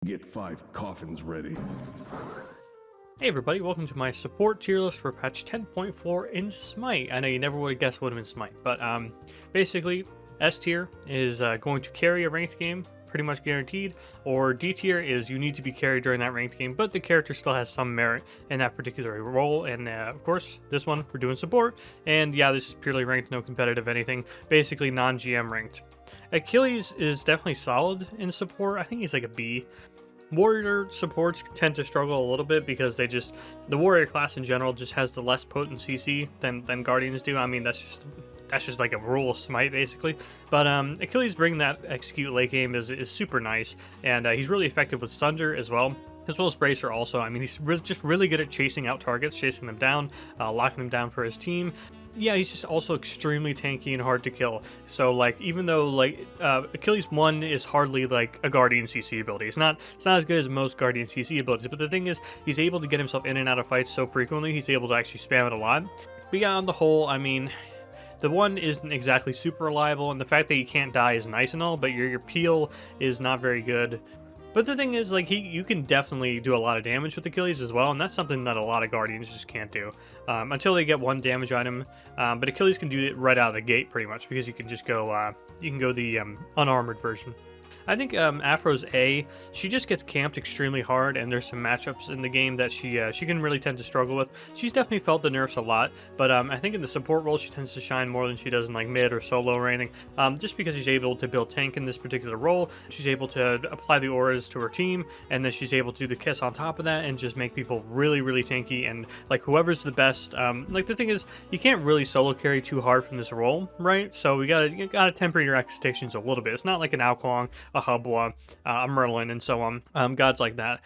Get 5 coffins ready. Hey everybody, welcome to my support tier list for patch 10.4 in SMITE. I know you never would have guessed what would have been SMITE, but basically S tier is going to carry a ranked game, pretty much guaranteed, or D tier is you need to be carried during that ranked game, but the character still has some merit in that particular role, and of course, this one, we're doing support, and yeah, this is purely ranked, no competitive anything, basically non-GM ranked. Achilles is definitely solid in support. I think he's like a B. Warrior supports tend to struggle a little bit because the warrior class in general just has the less potent CC than Guardians do. I mean, that's just like a rule of Smite basically. But Achilles bringing that execute late game is super nice, and he's really effective with Sunder as well as Bracer also. I mean, he's just really good at chasing out targets, chasing them down, locking them down for his team. Yeah, he's just also extremely tanky and hard to kill. So like, even though like Achilles 1 is hardly like a Guardian CC ability, it's not as good as most Guardian CC abilities. But the thing is, he's able to get himself in and out of fights so frequently. He's able to actually spam it a lot. But yeah, on the whole, I mean, the one isn't exactly super reliable, and the fact that you can't die is nice and all, but your peel is not very good. But the thing is, like, you can definitely do a lot of damage with Achilles as well, and that's something that a lot of Guardians just can't do until they get one damage item. But Achilles can do it right out of the gate, pretty much, because you can just go, the unarmored version. I think Afro's A, she just gets camped extremely hard, and there's some matchups in the game that she can really tend to struggle with. She's definitely felt the nerfs a lot, but I think in the support role she tends to shine more than she does in like mid or solo or anything, just because she's able to build tank in this particular role. She's able to apply the auras to her team, and then she's able to do the kiss on top of that and just make people really, really tanky, and like whoever's the best. Like the thing is, you can't really solo carry too hard from this role, right? So you gotta temper your expectations a little bit. It's not like an Alkwong, a Hubwa, a Merlin, and so on, gods like that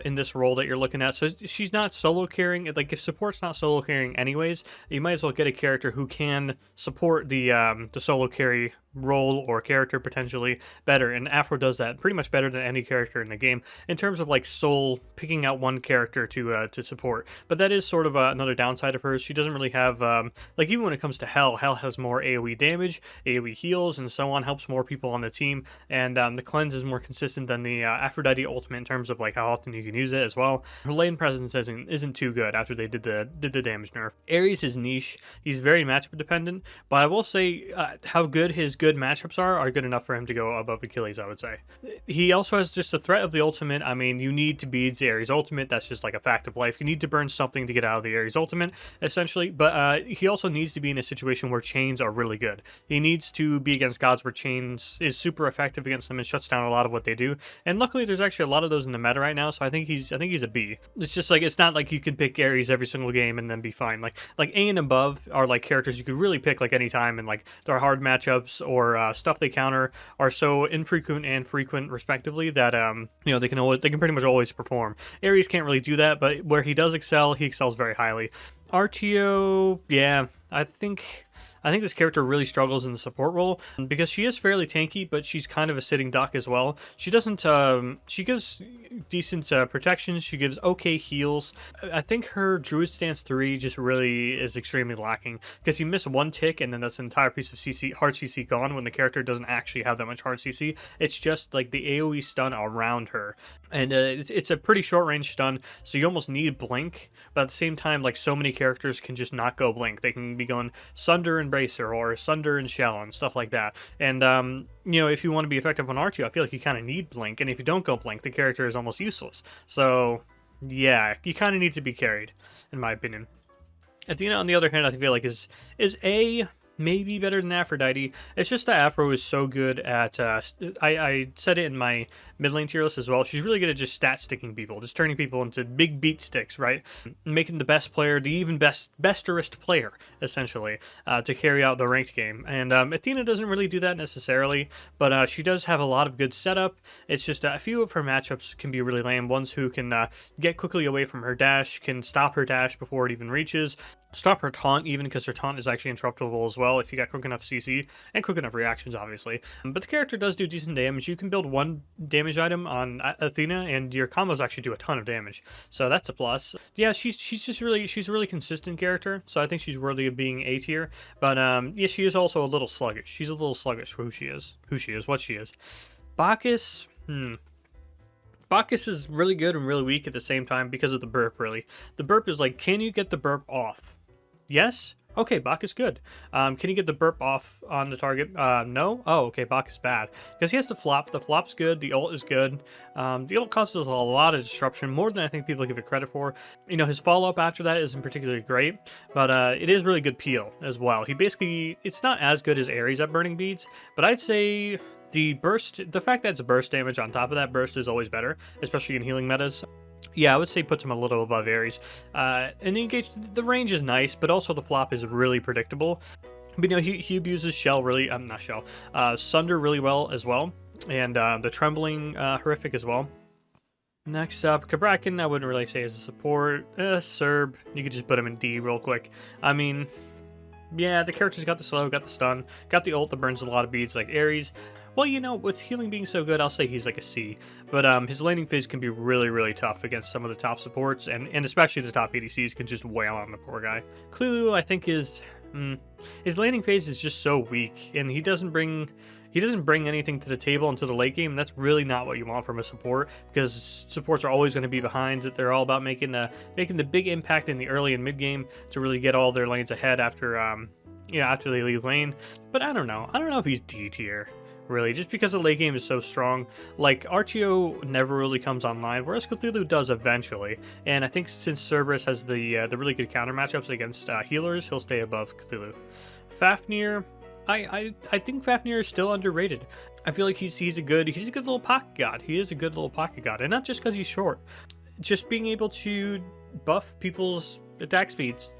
in this role that you're looking at. So she's not solo carrying. Like, if support's not solo carrying anyways, you might as well get a character who can support the solo carry role or character potentially better, and Afro does that pretty much better than any character in the game in terms of like sole picking out one character to support. But that is sort of another downside of hers. She doesn't really have like, even when it comes to Hell has more AoE damage, AoE heals, and so on, helps more people on the team, and the cleanse is more consistent than the Aphrodite ultimate in terms of like how often you can use it as well. Her lane presence isn't too good after they did the damage nerf. Ares is niche. He's very matchup dependent, but I will say how good his good matchups are good enough for him to go above Achilles, I would say. He also has just the threat of the ultimate. I mean, you need to beat the Ares ultimate. That's just like a fact of life. You need to burn something to get out of the Ares ultimate, essentially. But he also needs to be in a situation where chains are really good. He needs to be against gods where chains is super effective against them and shuts down a lot of what they do. And luckily, there's actually a lot of those in the meta right now. So I think he's a B. It's just like, it's not like you can pick Ares every single game and then be fine. Like A and above are like characters you could really pick like anytime, and like their hard matchups or stuff they counter are so infrequent and frequent respectively that they can pretty much always perform. Ares can't really do that, but where he does excel, he excels very highly. RTO, yeah, I think this character really struggles in the support role because she is fairly tanky, but she's kind of a sitting duck as well. She doesn't, she gives decent protections, she gives okay heals. I think her Druid Stance 3 just really is extremely lacking because you miss one tick and then that's an entire piece of CC, hard CC gone when the character doesn't actually have that much hard CC. It's just like the AoE stun around her. And it's a pretty short range stun, so you almost need Blink, but at the same time, like, so many characters can just not go Blink. They can be going Sunder and Bracer or Sunder and Shell and stuff like that. And if you want to be effective on R2, I feel like you kind of need Blink, and if you don't go Blink, the character is almost useless. So yeah, you kind of need to be carried, in my opinion. Athena, on the other hand, I feel like is A, maybe better than Aphrodite. It's just that Afro is so good at, I said it in my mid lane tier list as well, she's really good at just stat sticking people, just turning people into big beat sticks, right? Making the best player the even besterest player, essentially, to carry out the ranked game. And Athena doesn't really do that necessarily, but she does have a lot of good setup. It's just a few of her matchups can be really lame. Ones who can get quickly away from her dash, can stop her dash before it even reaches, stop her taunt even, because her taunt is actually interruptible as well if you got quick enough CC and quick enough reactions, obviously. But the character does do decent damage. You can build one damage item on Athena and your combos actually do a ton of damage, so that's a plus. Yeah, she's a really consistent character, so I think she's worthy of being A tier. But yeah, she is also a little sluggish. She's a little sluggish for what she is. Bacchus, Bacchus is really good and really weak at the same time because of the burp, really. The burp is like, can you get the burp off? Yes? Okay, Bacchus good. Can you get the burp off on the target? No? Oh, okay, Bacchus bad. Because he has the flop. The flop's good. The ult is good. The ult causes a lot of disruption, more than I think people give it credit for. You know, his follow-up after that isn't particularly great, but it is really good peel as well. He basically, it's not as good as Ares at burning beads, but I'd say the burst, the fact that it's burst damage on top of that burst is always better, especially in healing metas. Yeah, I would say puts him a little above Ares. And the engage, the range is nice, but also the flop is really predictable. But you know, he abuses Shell really, not Shell, Sunder really well as well, and the Trembling horrific as well. Next up, Kabrakan, I wouldn't really say as a support. Serb, you could just put him in D real quick. I mean, yeah, the character's got the slow, got the stun, got the ult that burns a lot of beads like Ares. Well, you know, with healing being so good, I'll say he's like a C. But his laning phase can be really, really tough against some of the top supports, and especially the top ADCs can just wail on the poor guy. Klulu, I think, is... his laning phase is just so weak, and he doesn't bring anything to the table into the late game, and that's really not what you want from a support, because supports are always going to be behind. They're all about making the big impact in the early and mid game to really get all their lanes ahead after after they leave lane. But I don't know if he's D tier. Really, just because the late game is so strong. Like, RTO never really comes online, whereas Cthulhu does eventually. And I think since Cerberus has the really good counter matchups against healers, he'll stay above Cthulhu. Fafnir, I think Fafnir is still underrated. I feel like he's a good little pocket god. He is a good little pocket god, and not just because he's short. Just being able to buff people's attack speeds.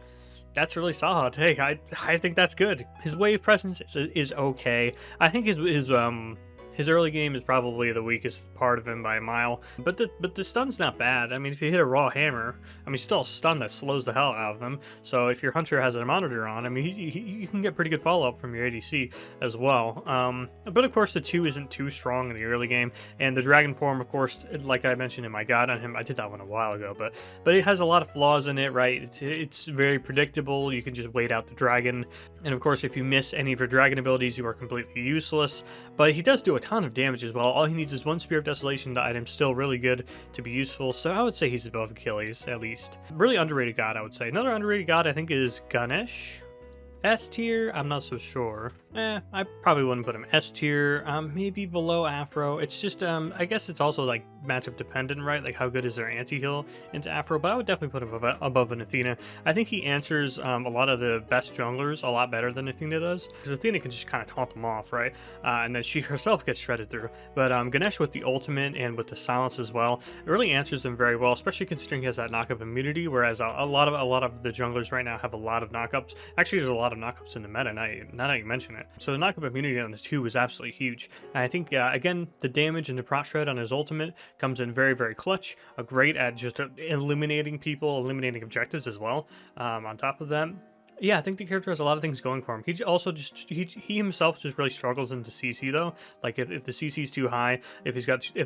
That's really solid. Hey, I think that's good. His wave presence is okay. I think his early game is probably the weakest part of him by a mile. But the stun's not bad. I mean, if you hit a raw hammer, I mean, still a stun that slows the hell out of them. So if your hunter has a monitor on, I mean, you can get pretty good follow-up from your ADC as well. But of course, the 2 isn't too strong in the early game. And the dragon form, of course, like I mentioned in my guide on him, I did that one a while ago. But it has a lot of flaws in it, right? It's very predictable. You can just wait out the dragon. And of course, if you miss any of your dragon abilities, you are completely useless. But he does do a ton of damage as well. All he needs is one Spear of Desolation. The item's still really good to be useful, so I would say he's above Achilles, at least. Really underrated god, I would say. Another underrated god, I think, is Ganesh. S tier, I'm not so sure. I probably wouldn't put him S tier. Maybe below Afro. It's just, I guess it's also like matchup dependent, right? Like how good is their anti-heal into Afro? But I would definitely put him above an Athena. I think he answers a lot of the best junglers a lot better than Athena does, because Athena can just kind of taunt them off, right? And then she herself gets shredded through. But Ganesh with the ultimate and with the silence as well, it really answers them very well, especially considering he has that knockup immunity. Whereas a lot of the junglers right now have a lot of knockups. Actually, there's a lot of knockups in the meta. Now that you mention it, so the knockup immunity on the 2 is absolutely huge. And I think again, the damage and the prot shred on his ultimate comes in very, very clutch. Great at just eliminating people, eliminating objectives as well. On top of that, yeah, I think the character has a lot of things going for him. He also just he himself just really struggles into CC though. Like if the CC is too high, if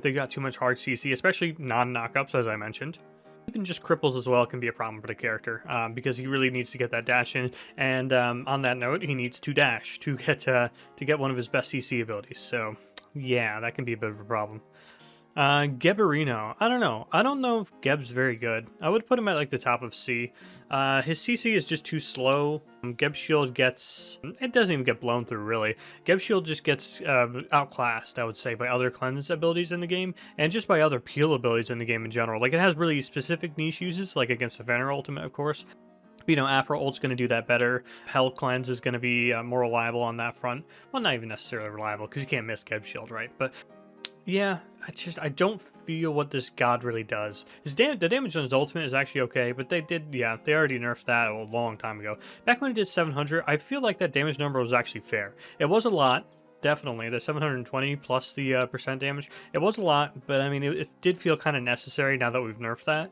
they got too much hard CC, especially non-knockups as I mentioned. Even just cripples as well can be a problem for the character, because he really needs to get that dash in, and on that note, he needs to dash to get one of his best CC abilities. So yeah, that can be a bit of a problem. Geberino, I don't know if Geb's very good. I would put him at like the top of C. His CC is just too slow. Geb's shield it doesn't even get blown through really. Geb's shield just gets outclassed, I would say, by other cleanse abilities in the game, and just by other peel abilities in the game in general. Like it has really specific niche uses, like against the Vener ultimate, of course. You know, Afro ult's going to do that better. Hell Cleanse is going to be more reliable on that front. Well, not even necessarily reliable, because you can't miss Geb's shield, right? But yeah, I don't feel what this god really does. The damage on his ultimate is actually okay, but they already nerfed that a long time ago. Back when it did 700, I feel like that damage number was actually fair. It was a lot, definitely. The 720 plus the percent damage, it was a lot, but I mean, it did feel kind of necessary now that we've nerfed that.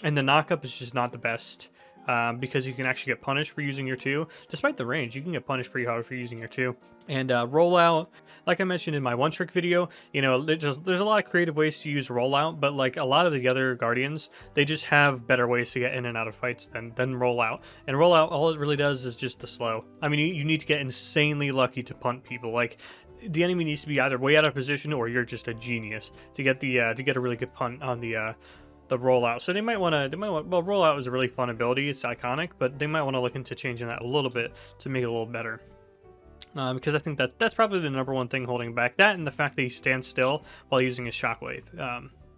And the knockup is just not the best. Because you can actually get punished for using your 2. Despite the range, you can get punished pretty hard for using your 2. And rollout, like I mentioned in my one trick video, you know, there's a lot of creative ways to use rollout, but like a lot of the other guardians, they just have better ways to get in and out of fights than rollout. And rollout, all it really does is just the slow. I mean, you need to get insanely lucky to punt people. Like the enemy needs to be either way out of position or you're just a genius to get a really good punt on the rollout. So they might want well, rollout is a really fun ability. It's iconic, but they might want to look into changing that a little bit to make it a little better. Because I think that's probably the number one thing holding back. That and the fact that he stands still while using his shockwave.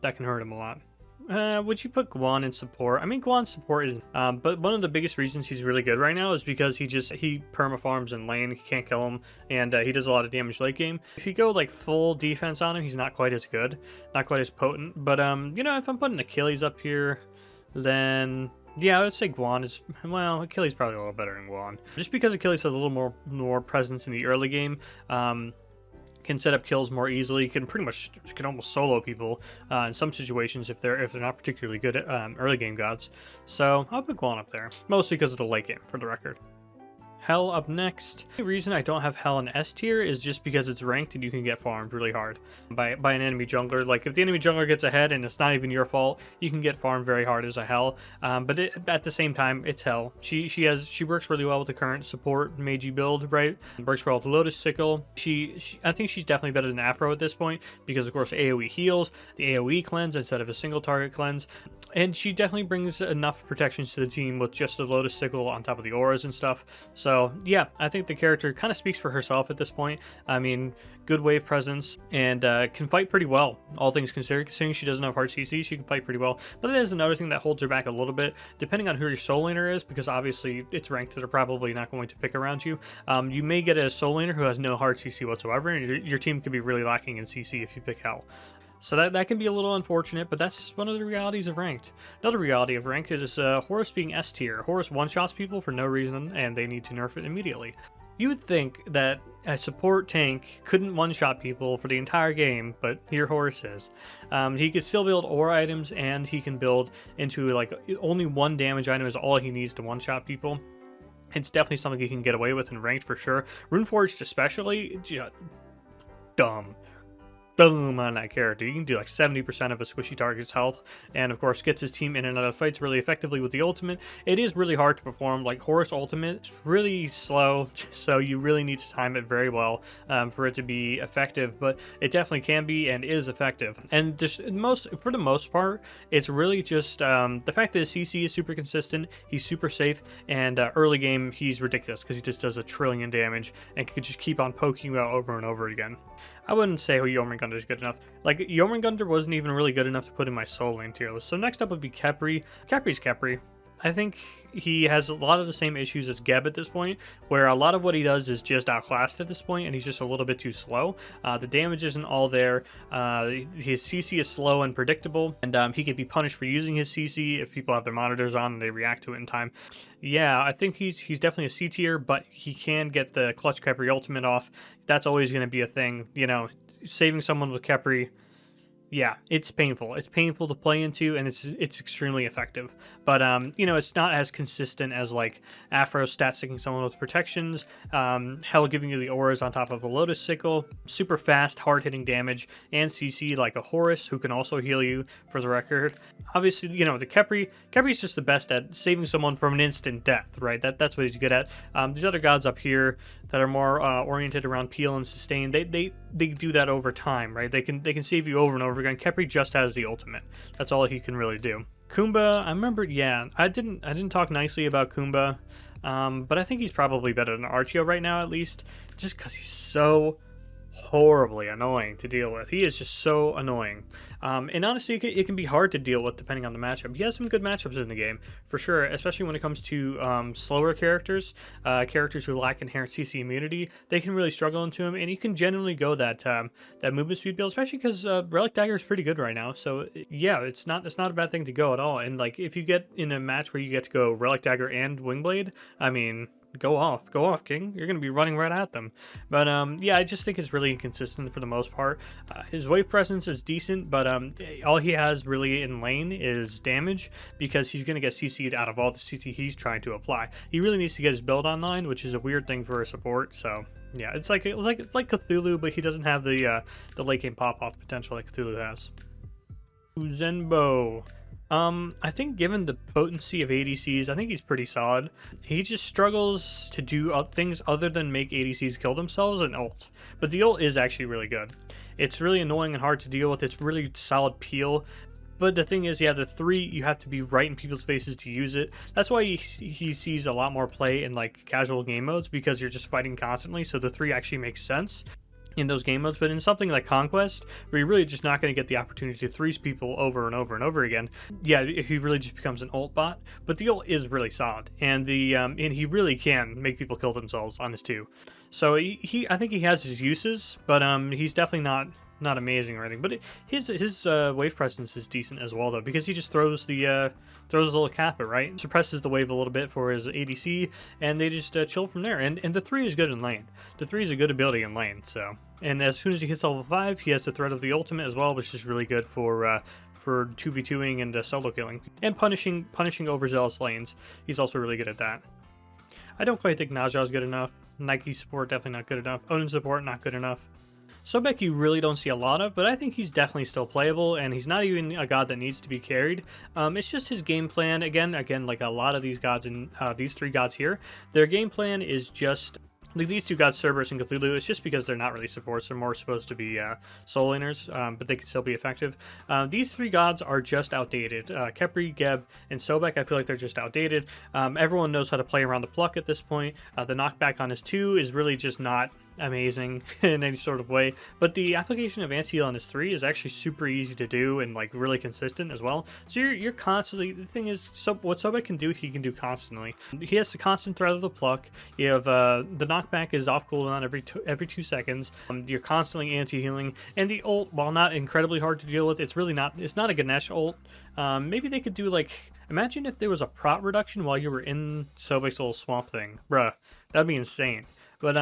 That can hurt him a lot. Would you put Guan in support? I mean, Guan's support is, but one of the biggest reasons he's really good right now is because he permafarms in lane. He can't kill him, and he does a lot of damage late game. If you go like full defense on him, he's not quite as good, not quite as potent. But you know, if I'm putting Achilles up here, then yeah, I would say Guan is, well, Achilles probably a little better than Guan, just because Achilles has a little more presence in the early game. Can set up kills more easily, can almost solo people in some situations if they're not particularly good at early game gods. So I'll put Guan up there, mostly because of the late game, for the record. Hell up next. The reason I don't have Hell in S tier is just because it's ranked and you can get farmed really hard by an enemy jungler. Like if the enemy jungler gets ahead and it's not even your fault, you can get farmed very hard as a Hell. But at the same time, it's Hell. She works really well with the current support Meiji build, right? Works well with the Lotus Sickle. I think she's definitely better than Afro at this point because of course AoE heals, the AoE cleanse instead of a single target cleanse. And she definitely brings enough protections to the team with just the Lotus Sickle on top of the auras and stuff. So yeah, I think the character kind of speaks for herself at this point. I mean, good wave presence and can fight pretty well, all things considered. Considering she doesn't have hard CC, she can fight pretty well. But that is another thing that holds her back a little bit, depending on who your soul laner is, because obviously it's ranked that are probably not going to pick around you. You may get a soul laner who has no hard CC whatsoever, and your team could be really lacking in CC if you pick Hell. So that can be a little unfortunate, but that's just one of the realities of ranked. Another reality of ranked is Horus being S tier. Horus one-shots people for no reason, and they need to nerf it immediately. You would think that a support tank couldn't one-shot people for the entire game, but here Horus is. He could still build aura items, and he can build into like only one damage item is all he needs to one-shot people. It's definitely something he can get away with in ranked for sure. Runeforged especially, dumb. Boom on that character. You can do like 70% of a squishy target's health, and of course gets his team in and out of fights really effectively with the ultimate. It is really hard to perform. Like Horus ultimate, it's really slow, so you really need to time it very well for it to be effective, but it definitely can be and is effective. And just for the most part, it's really just the fact that his CC is super consistent, he's super safe, and early game he's ridiculous because he just does 1 trillion damage and could just keep on poking you out over and over again. I wouldn't say Jormungandr is good enough. Like, Jormungandr wasn't even really good enough to put in my soul lane tier list. So next up would be Khepri. Khepri's Khepri. I think he has a lot of the same issues as Geb at this point, where a lot of what he does is just outclassed at this point, and he's just a little bit too slow. The damage isn't all there. His CC is slow and predictable, and he could be punished for using his CC if people have their monitors on and they react to it in time. Yeah, I think he's definitely a C tier, but he can get the clutch Khepri ultimate off. That's always going to be a thing, you know, saving someone with Khepri. Yeah, it's painful. It's painful to play into, and it's extremely effective. But you know, it's not as consistent as like Afro stat sticking someone with protections, Hell giving you the auras on top of a Lotus Sickle, super fast, hard hitting damage, and CC like a Horus who can also heal you. For the record, obviously, you know the Khepri's just the best at saving someone from an instant death, right? That's what he's good at. These other gods up here that are more oriented around peel and sustain, they do that over time, right? They can save you over and over again. Khepri just has the ultimate. That's all he can really do. Kumba, I remember, yeah, I didn't talk nicely about Kumba, but I think he's probably better than Artio right now, at least, just because he's so horribly annoying to deal with. He is just so annoying. And honestly, it can be hard to deal with depending on the matchup. He has some good matchups in the game, for sure, especially when it comes to slower characters, characters who lack inherent CC immunity. They can really struggle into him, and you can genuinely go that movement speed build, especially because Relic Dagger is pretty good right now. So yeah, it's not a bad thing to go at all. And like if you get in a match where you get to go Relic Dagger and Wingblade, I mean, go off, King. You're going to be running right at them. But yeah, I just think it's really inconsistent for the most part. His wave presence is decent, but all he has really in lane is damage, because he's going to get CC'd out of all the CC he's trying to apply. He really needs to get his build online, which is a weird thing for a support. So yeah, it's like Cthulhu, but he doesn't have the late game pop-off potential like Cthulhu has. Zenbo. I think given the potency of ADCs, I think he's pretty solid. He just struggles to do things other than make ADCs kill themselves and ult. But the ult is actually really good. It's really annoying and hard to deal with. It's really solid peel. But the thing is, yeah, the 3, you have to be right in people's faces to use it. That's why he sees a lot more play in like casual game modes, because you're just fighting constantly. So the 3 actually makes sense in those game modes. But in something like Conquest, where you're really just not going to get the opportunity to threes people over and over and over again, yeah, he really just becomes an ult bot. But the ult is really solid, and he really can make people kill themselves on his 2. So I think he has his uses, but he's definitely not amazing or anything. But his wave presence is decent as well, though, because he just throws the little kappa, right? Suppresses the wave a little bit for his ADC, and they just chill from there. And the 3 is good in lane. The 3 is a good ability in lane. So, and as soon as he hits level 5, he has the threat of the ultimate as well, which is really good for 2v2ing and solo killing and punishing overzealous lanes. He's also really good at that. I don't quite think Najah is good enough. Nike support definitely not good enough. Odin support not good enough. Sobek you really don't see a lot of, but I think he's definitely still playable, and he's not even a god that needs to be carried. It's just his game plan. Again, like a lot of these gods and these 3 gods here, their game plan is just like these 2 gods, Cerberus and Cthulhu. It's just because they're not really supports; they're more supposed to be soul laners, but they can still be effective. These 3 gods are just outdated. Khepri, Geb, and Sobek, I feel like they're just outdated. Everyone knows how to play around the pluck at this point. The knockback on his 2 is really just not amazing in any sort of way, but the application of anti-heal on his 3 is actually super easy to do and like really consistent as well. So you're constantly, the thing is, what Sobek can do, he can do constantly. He has the constant threat of the pluck. You have the knockback is off cooldown every 2 seconds. You're constantly anti-healing, and the ult, while not incredibly hard to deal with, it's not a Ganesh ult. Maybe they could do like, imagine if there was a prot reduction while you were in Sobek's little swamp thing, bruh, that'd be insane. But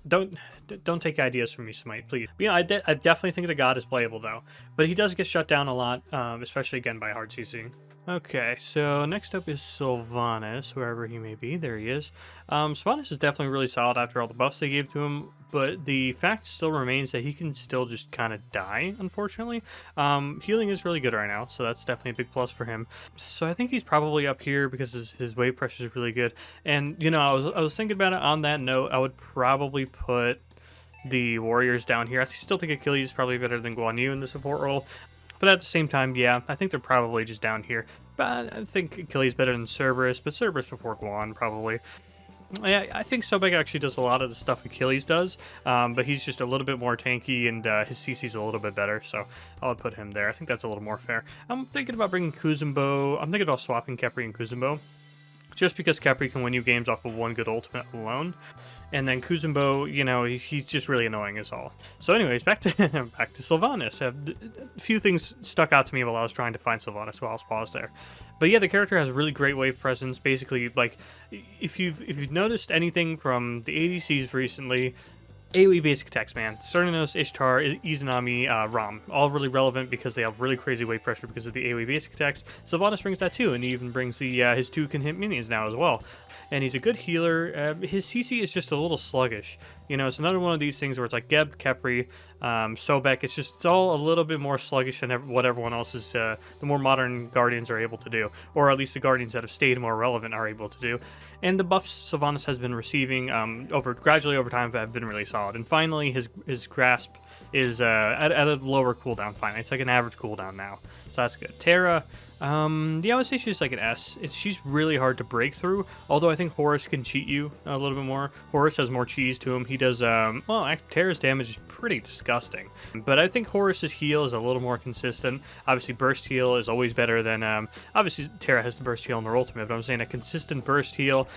don't take ideas from me, Smite, please. But, I definitely think the god is playable, though. But he does get shut down a lot, especially, again, by hard CC. Okay, so next up is Sylvanas, wherever he may be. There he is. Sylvanas is definitely really solid after all the buffs they gave to him, but the fact still remains that he can still just kind of die, unfortunately. Healing is really good right now, so that's definitely a big plus for him. So I think he's probably up here because his wave pressure is really good. And, I was thinking about it. On that note, I would probably put the warriors down here. I still think Achilles is probably better than Guan Yu in the support role. But at the same time, yeah, I think they're probably just down here. But I think Achilles better than Cerberus, but Cerberus before Guan, probably. Yeah, I think Sobek actually does a lot of the stuff Achilles does, but he's just a little bit more tanky, and his CC's a little bit better, so I'll put him there. I think that's a little more fair. I'm thinking about bringing Kuzumbo. I'm thinking about swapping Khepri and Kuzumbo, just because Khepri can win you games off of one good ultimate alone. And then Kuzumbo, he's just really annoying is all. So anyways, back to Sylvanas. A few things stuck out to me while I was trying to find Sylvanas, so I'll pause there. But yeah, the character has a really great wave presence. Basically, like, if you've noticed anything from the ADCs recently, AoE basic attacks, man. Cernanos, Ishtar, Izanami, Ram. All really relevant because they have really crazy wave pressure because of the AoE basic attacks. Sylvanas brings that too, and he even brings his 2 can hit minions now as well. And he's a good healer. His CC is just a little sluggish. It's another one of these things where it's like Geb, Khepri, Sobek. It's all a little bit more sluggish than what everyone else is, the more modern Guardians are able to do. Or at least the Guardians that have stayed more relevant are able to do. And the buffs Sylvanas has been receiving gradually over time have been really solid. And finally, his grasp is at a lower cooldown finally. It's like an average cooldown now. So that's good. Terra, I would say she's like an S. She's really hard to break through, although I think Horus can cheat you a little bit more. Horus has more cheese to him. He does, Terra's damage is pretty disgusting. But I think Horus's heal is a little more consistent. Obviously, burst heal is always better than, obviously Terra has the burst heal in her ultimate, but I'm saying a consistent burst heal.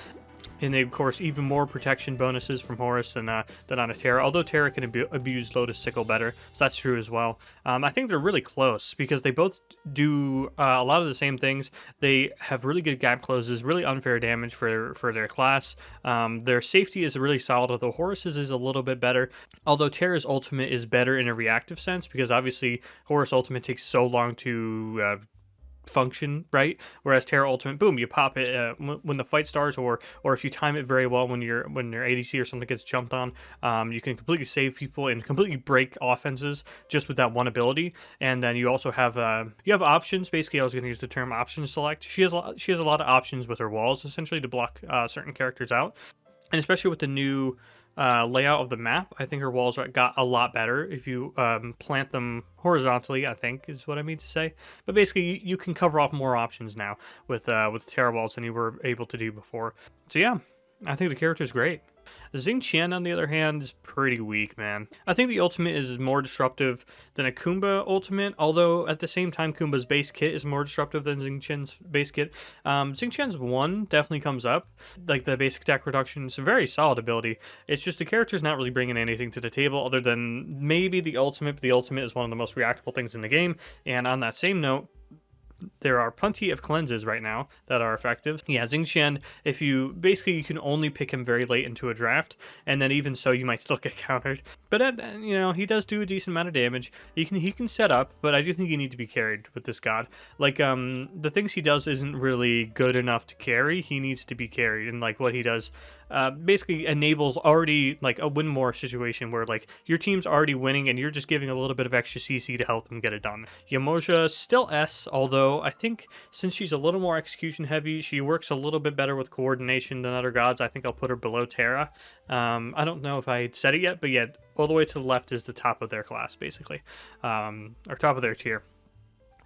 And of course, even more protection bonuses from Horus than on a Terra. Although Terra can abuse Lotus Sickle better, so that's true as well. I think they're really close because they both do a lot of the same things. They have really good gap closes, really unfair damage for their class. Their safety is really solid, although Horus's is a little bit better. Although Terra's ultimate is better in a reactive sense because obviously Horus ultimate takes so long to function, right? Whereas Terra Ultimate, boom, you pop it when the fight starts, or if you time it very well when your ADC or something gets jumped on, you can completely save people and completely break offenses just with that one ability. And then you also have options. Basically, I was going to use the term option select. She has a lot of options with her walls essentially to block certain characters out, and especially with the new layout of the map, I think her walls got a lot better if you plant them horizontally, I think is what I mean to say. But basically, you can cover off more options now with Terra walls than you were able to do before. So yeah, I think the character's great. Xing Qian, on the other hand, is pretty weak, man. I think the ultimate is more disruptive than a Kumba ultimate, although at the same time, Kumba's base kit is more disruptive than Xing Qian's base kit. Xing Qian's 1 definitely comes up. Like, the basic attack reduction is a very solid ability. It's just the character's not really bringing anything to the table other than maybe the ultimate, but the ultimate is one of the most reactable things in the game. And on that same note, there are plenty of cleanses right now that are effective. Yeah, Xing Qian, if you can only pick him very late into a draft, and then even so, you might still get countered. But he does do a decent amount of damage. He can set up, but I do think you need to be carried with this god. Like, the things he does isn't really good enough to carry. He needs to be carried, and like what he does basically enables already like a win more situation where like your team's already winning and you're just giving a little bit of extra CC to help them get it done. Yamoja still S, although I think since she's a little more execution heavy, she works a little bit better with coordination than other gods. I think I'll put her below Terra. I don't know if I said it yet, but yeah, all the way to the left is the top of their class basically, or top of their tier.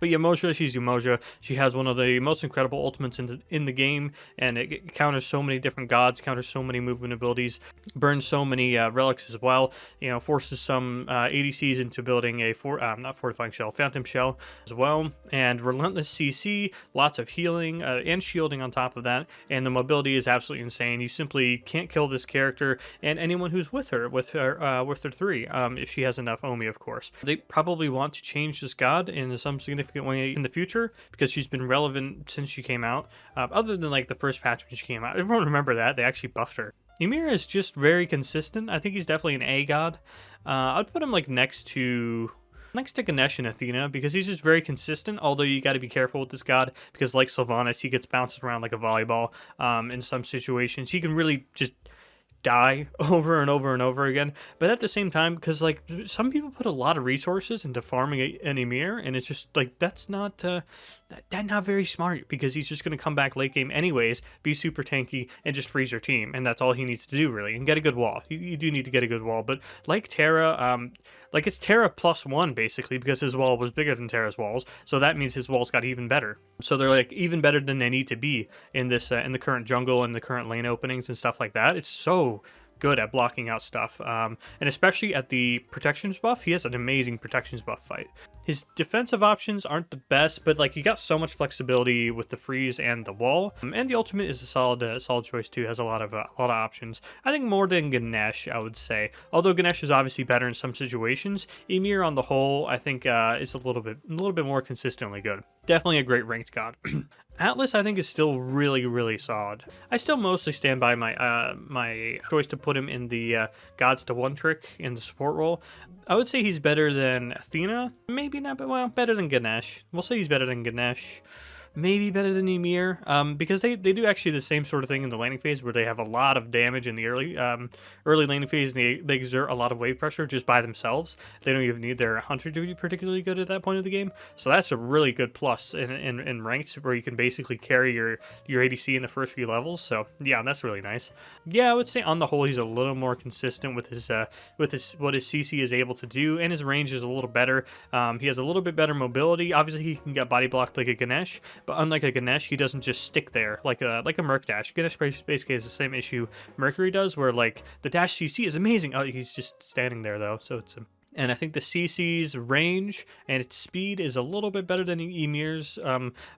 But Yamoja, she's Yamoja. She has one of the most incredible ultimates in the game, and it counters so many different gods, counters so many movement abilities, burns so many relics as well. Forces some ADCs into building a not fortifying shell, phantom shell as well, and relentless CC, lots of healing and shielding on top of that. And the mobility is absolutely insane. You simply can't kill this character and anyone who's with her 3, if she has enough Omi, of course. They probably want to change this god in some significant way in the future because she's been relevant since she came out, other than like the first patch when she came out. Everyone remember that they actually buffed her. Ymir is just very consistent. I think he's definitely an A god. I'd put him like next to Ganesh and Athena because he's just very consistent, although you got to be careful with this god because like Sylvanas, he gets bounced around like a volleyball in some situations. He can really just die over and over and over again, but at the same time, because like some people put a lot of resources into farming an Ymir, and it's just like that's not very smart because he's just going to come back late game anyways, be super tanky, and just freeze your team, and that's all he needs to do really, and get a good wall. You do need to get a good wall, but like Terra, like it's Terra +1 basically because his wall was bigger than Terra's walls, so that means his walls got even better. So they're like even better than they need to be in this in the current jungle and the current lane openings and stuff like that. It's so good at blocking out stuff, and especially at the protections buff, he has an amazing protections buff fight. His defensive options aren't the best, but like you got so much flexibility with the freeze and the wall, and the ultimate is a solid choice too. Has a lot of options. I think more than Ganesh, I would say. Although Ganesh is obviously better in some situations, Ymir on the whole, I think is a little bit more consistently good. Definitely a great ranked god. Atlas, I think, is still really, really solid. I still mostly stand by my my choice to put him in the gods to one trick in the support role. I would say he's better than Athena. Maybe not, but well, better than Ganesh. We'll say he's better than Ganesh. Maybe better than Ymir, because they do actually the same sort of thing in the laning phase where they have a lot of damage in the early laning phase, and they exert a lot of wave pressure just by themselves. They don't even need their hunter to be particularly good at that point of the game, so that's a really good plus in ranks where you can basically carry your ADC in the first few levels. So yeah, that's really nice. Yeah, I would say on the whole he's a little more consistent with his what his CC is able to do, and his range is a little better. He has a little bit better mobility. Obviously, he can get body blocked like a Ganesh. But unlike a Ganesh, he doesn't just stick there like a Merc dash. Ganesh basically has the same issue Mercury does, where like the dash CC is amazing. Oh, he's just standing there though, so it's and I think the CC's range and its speed is a little bit better than Ymir's,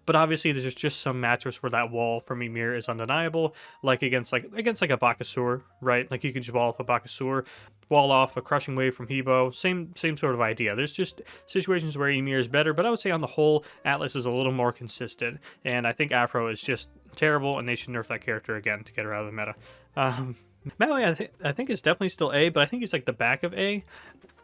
but obviously there's just some matchups where that wall from Ymir is undeniable, like against like a Bakasur, right? Like you can just wall off a Bakasur, wall off a crushing wave from Hebo, same sort of idea. There's just situations where Ymir is better, but I would say on the whole, Atlas is a little more consistent, and I think Afro is just terrible, and they should nerf that character again to get her out of the meta. Melee, I think is definitely still A, but I think he's like the back of A.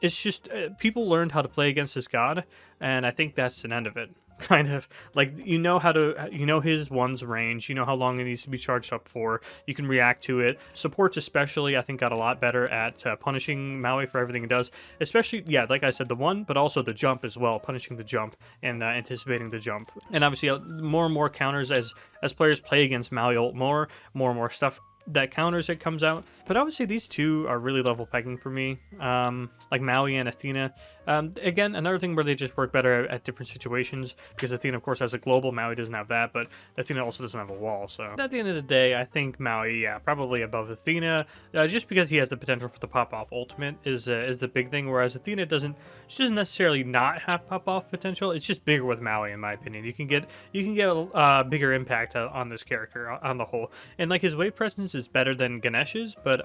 It's just people learned how to play against this god, and I think that's an end of it. kind of like you know how to his one's range, you know how long it needs to be charged up for, you can react to it. Supports especially I think got a lot better at punishing Maui for everything it does, especially yeah, like I said, the one, but also the jump as well, punishing the jump and anticipating the jump. And obviously more and more counters as players play against Maui ult more and more stuff that counters it comes out. But I would say these two are really level pegging for me, like Maui and Athena. Again, another thing where they just work better at different situations, because Athena of course has a global, Maui doesn't have that, but Athena also doesn't have a wall. So at the end of the day, I think Maui, yeah, probably above Athena, just because he has the potential for the pop off ultimate is the big thing, whereas Athena doesn't. She doesn't necessarily not have pop off potential. It's just bigger with Maui, in my opinion. You can get a bigger impact on this character on the whole, and like his wave presence is better than Ganesh's, but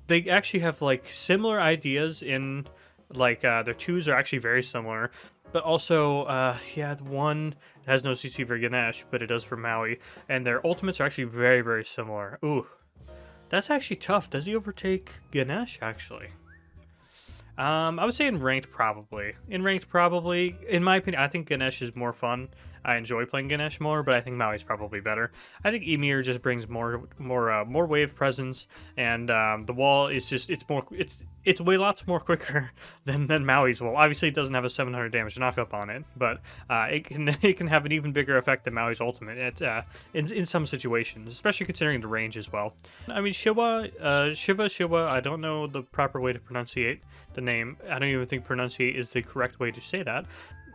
they actually have like similar ideas in like their twos are actually very similar, but also yeah, the one has no CC for Ganesh, but it does for Maui, and their ultimates are actually very similar. Ooh, that's actually tough. Does he overtake Ganesh actually? I would say in ranked probably. In ranked probably. In my opinion, I think Ganesh is more fun. I enjoy playing Ganesh more, but I think Maui's probably better. I think Emir just brings more wave presence, and the wall is just it's way lots more quicker than Maui's wall. Obviously, it doesn't have a 700 damage knockup on it, but it can have an even bigger effect than Maui's ultimate in some situations, especially considering the range as well. I mean, Shiva. I don't know the proper way to pronunciate the name. I don't even think pronunciate is the correct way to say that.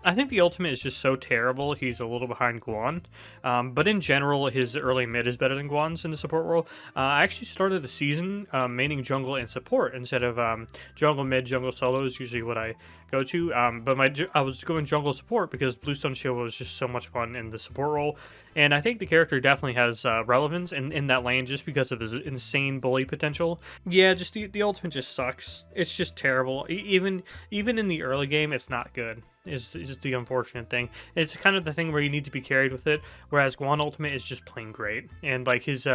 I think the ultimate is just so terrible, he's a little behind Guan. But in general, his early mid is better than Guan's in the support role. I actually started the season maining jungle and support instead of jungle mid, jungle solo is usually what I go to. But I was going jungle support because Bluestone Shield was just so much fun in the support role. And I think the character definitely has relevance in that lane just because of his insane bully potential. Yeah, just the ultimate just sucks. It's just terrible. Even in the early game, it's not good. Is just the unfortunate thing. It's kind of the thing where you need to be carried with it, whereas Guan ultimate is just plain great. And like his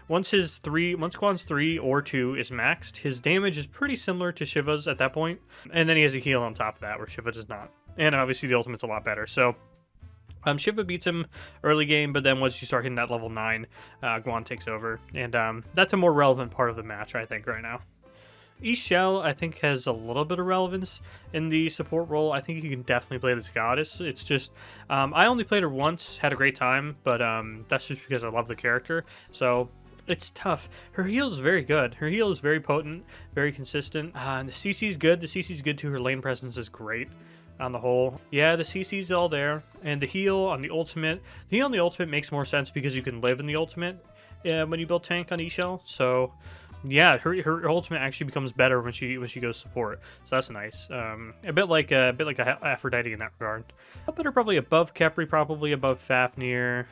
once Guan's 3 or 2 is maxed, his damage is pretty similar to Shiva's at that point, and then he has a heal on top of that where Shiva does not. And obviously the ultimate's a lot better. So Shiva beats him early game, but then once you start hitting that level 9, Guan takes over, and that's a more relevant part of the match, I think, right now. Ishel, I think, has a little bit of relevance in the support role. I think you can definitely play this goddess. It's just, I only played her once, had a great time, but that's just because I love the character. So it's tough. Her heal is very good. Her heal is very potent, very consistent. And the CC is good. The CC is good too. Her lane presence is great on the whole. Yeah, the CC's all there. And the heal on the ultimate. The heal on the ultimate makes more sense because you can live in the ultimate when you build tank on Ishel. So yeah, her ultimate actually becomes better when she goes support, so that's nice. A bit like Aphrodite in that regard. I'll put her probably above Kepri, probably above Fafnir.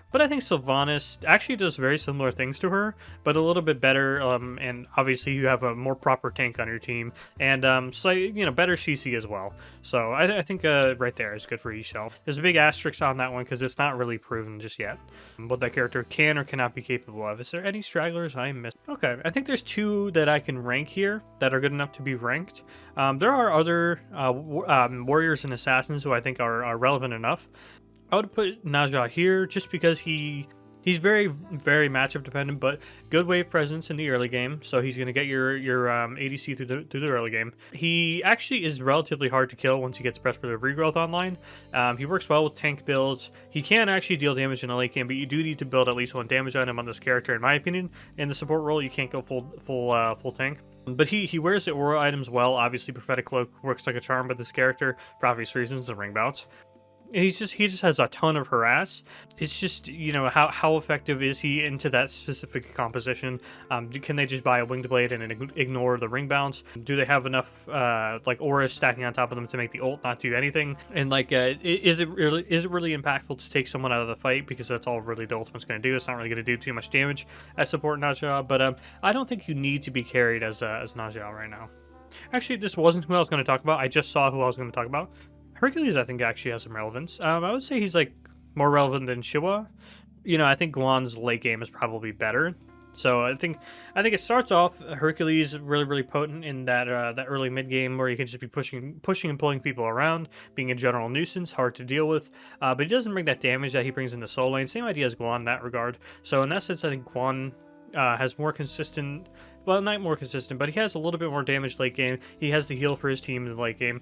But I think Sylvanas actually does very similar things to her, but a little bit better. And obviously you have a more proper tank on your team, and better CC as well. So I think right there is good for Ishel. There's a big asterisk on that one because it's not really proven just yet what that character can or cannot be capable of. Is there any stragglers I missed? Okay, I think there's 2 that I can rank here that are good enough to be ranked. There are other warriors and assassins who I think are relevant enough. I would put Naja here just because he's very matchup dependent, but good wave presence in the early game, so he's going to get your ADC through the early game. He actually is relatively hard to kill once he gets Breastplate of Regrowth online. He works well with tank builds. He can actually deal damage in the late game, but you do need to build at least 1 damage item on this character, in my opinion. In the support role, you can't go full tank. But he wears the aura items well. Obviously, Prophetic Cloak works like a charm with this character for obvious reasons, the ring bounce. He just has a ton of harass. It's just, how effective is he into that specific composition? Can they just buy a winged blade and ignore the ring bounce? Do they have enough auras stacking on top of them to make the ult not do anything? And is it really impactful to take someone out of the fight, because that's all really the ultimate's going to do? It's not really going to do too much damage as support Naja, but I don't think you need to be carried as Naja right now. Actually, this wasn't who I was going to talk about. I just saw who I was going to talk about. Hercules, I think, actually has some relevance. I would say he's more relevant than Shiwa. I think Guan's late game is probably better. So I think it starts off Hercules really potent in that that early mid game where you can just be pushing and pulling people around, being a general nuisance, hard to deal with. But he doesn't bring that damage that he brings in the soul lane. Same idea as Guan in that regard. So in that sense, I think Guan has more consistent. Well, not more consistent, but he has a little bit more damage late game. He has the heal for his team in the late game,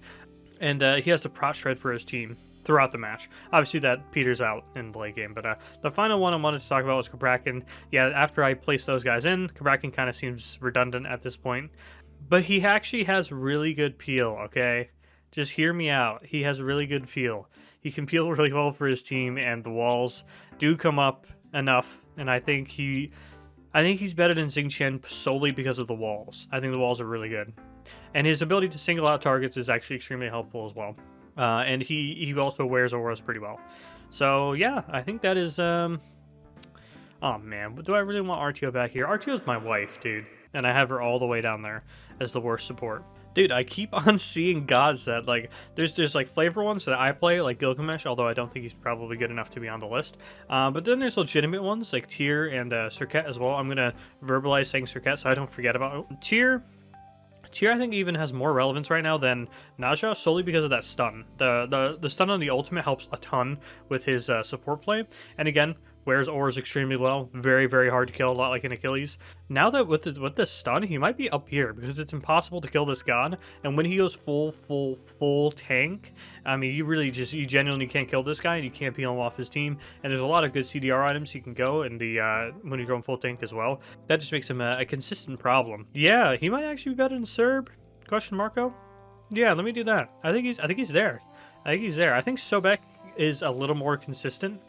and he has the prot shred for his team throughout the match. Obviously, that peters out in the late game, but the final one I wanted to talk about was Cabrakan. Yeah, after I placed those guys in, Cabrakan kind of seems redundant at this point, but he actually has really good peel, okay? Just hear me out. He has really good peel. He can peel really well for his team, and the walls do come up enough, and I think he's better than Xingqian solely because of the walls. I think the walls are really good. And his ability to single out targets is actually extremely helpful as well. And he also wears auras pretty well. So yeah, I think that is oh man, do I really want RTO back here? RTO is my wife, dude, and I have her all the way down there as the worst support. Dude, I keep on seeing gods that, like, there's like flavor ones that I play, like Gilgamesh, although I don't think he's probably good enough to be on the list. But then there's legitimate ones like Tyr and Serket as well. I'm gonna verbalize saying Serket so I don't forget about it. Tyr, I think, even has more relevance right now than Naja, solely because of that stun. The stun on the ultimate helps a ton with his support play, and again, wears auras extremely well. Very hard to kill, a lot like an Achilles. Now that with the stun, he might be up here because it's impossible to kill this god. And when he goes full tank, I mean, you genuinely can't kill this guy, and you can't peel him off his team. And there's a lot of good CDR items he can go in the when you're going full tank as well. That just makes him a consistent problem. Yeah, he might actually be better than Serb? Question Marco? Yeah, let me do that. I think he's there. I think Sobek is a little more consistent.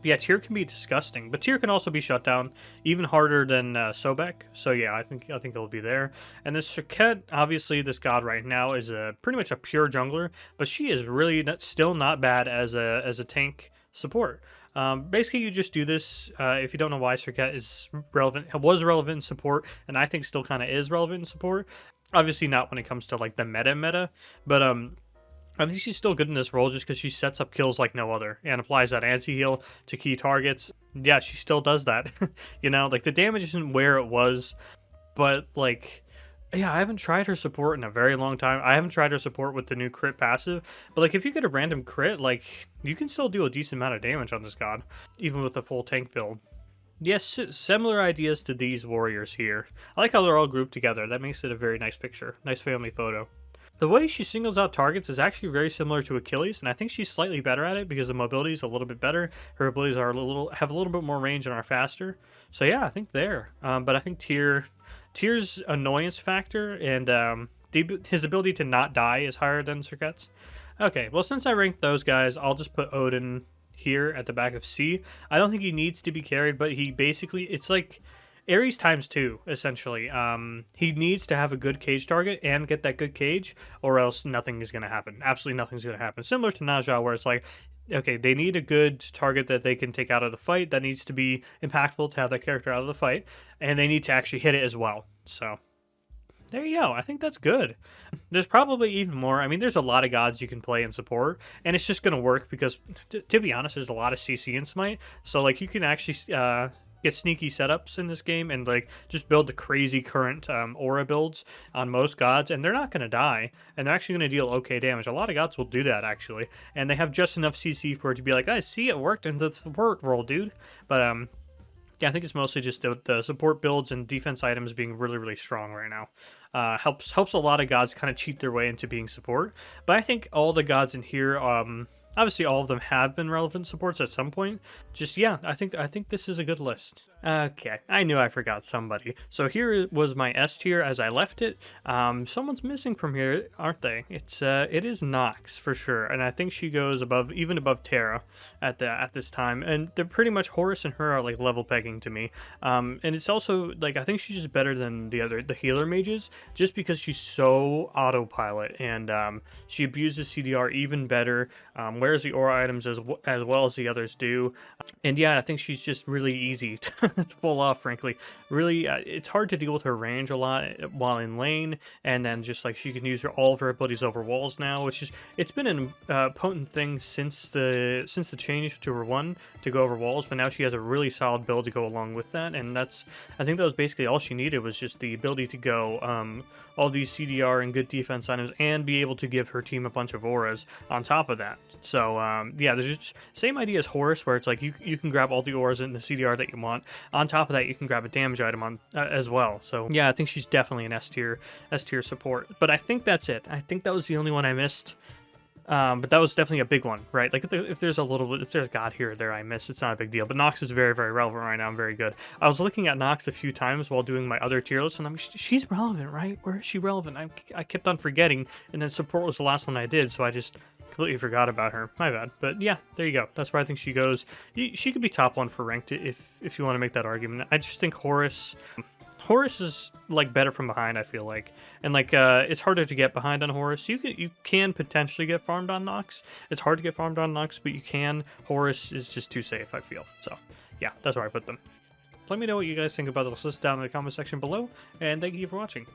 Yeah, Tyr can be disgusting, but Tyr can also be shut down even harder than Sobek. So yeah, I think it'll be there. And this Serket, obviously, this god right now is pretty much a pure jungler, but she is really still not bad as a tank support. Basically, you just do this if you don't know why Serket was relevant in support, and I think still kind of is relevant in support. Obviously, not when it comes to like the meta, but I think she's still good in this role just because she sets up kills like no other and applies that anti-heal to key targets. Yeah, she still does that. You know, like the damage isn't where it was, but like, yeah, I haven't tried her support in a very long time. I haven't tried her support with the new crit passive, but like if you get a random crit, like you can still do a decent amount of damage on this god, even with the full tank build. Yes, similar ideas to these warriors here. I like how they're all grouped together. That makes it a very nice picture. Nice family photo. The way she singles out targets is actually very similar to Achilles, and I think she's slightly better at it because the mobility is a little bit better. Her abilities are have a little bit more range and are faster. So yeah, I think there. But I think Tyr's annoyance factor and his ability to not die is higher than Serket's. Okay, well, since I ranked those guys, I'll just put Odin here at the back of C. I don't think he needs to be carried, but he basically, it's like Ares times 2, essentially. He needs to have a good cage target and get that good cage, or else nothing is going to happen. Absolutely nothing's going to happen. Similar to Naja, where it's like, okay, they need a good target that they can take out of the fight. That needs to be impactful to have that character out of the fight, and they need to actually hit it as well. So there you go. I think that's good. There's probably even more. I mean, there's a lot of gods you can play and support, and it's just going to work because, to be honest, there's a lot of CC in Smite. So, like, you can actually get sneaky setups in this game and, like, just build the crazy current aura builds on most gods, and they're not going to die, and they're actually going to deal okay damage. A lot of gods will do that, actually, and they have just enough CC for it to be like, I see it worked in the support role, dude. But, yeah, I think it's mostly just the support builds and defense items being really strong right now. Helps a lot of gods kind of cheat their way into being support. But I think all the gods in here, obviously all of them have been relevant supports at some point. Just, yeah, I think this is a good list. Okay, I knew I forgot somebody. So here was my S tier as I left it. Someone's missing from here, aren't they? It is Nox for sure, and I think she goes even above Terra at this time. And they're pretty much, Horus and her are like level pegging to me. And it's also like, I think she's just better than the healer mages, just because she's so autopilot and she abuses CDR even better. Wears the aura items as well as the others do. And yeah, I think she's just really easy to pull off, frankly. Really, it's hard to deal with her range a lot while in lane, and then just like she can use all of her abilities over walls now, which is it's been a potent thing since the change to her 1 to go over walls, but now she has a really solid build to go along with that, and I think that was basically all she needed, was just the ability to go all these CDR and good defense items, and be able to give her team a bunch of auras on top of that. So yeah, there's just same idea as Horus, where it's like you can grab all the auras in the CDR that you want. On top of that, you can grab a damage item on as well. So yeah, I think she's definitely an S tier support. But I think that's it. I think that was the only one I missed. But that was definitely a big one, right? Like if there's a little bit, if there's God here or there I missed, it's not a big deal. But Nox is very, very relevant right now. I'm very good. I was looking at Nox a few times while doing my other tier list, and I'm she's relevant, right? Where is she relevant? I kept on forgetting, and then support was the last one I did, so I just completely forgot about her. My bad. But yeah, there you go. That's where I think she goes. She could be top 1 for ranked if you want to make that argument. I just think Horus is like better from behind, I feel like, and like it's harder to get behind on Horus. You can potentially get farmed on Nox. It's hard to get farmed on Nox, but you can. Horus is just too safe, I feel. So yeah, that's where I put them. Let me know what you guys think about this list down in the comment section below, and thank you for watching.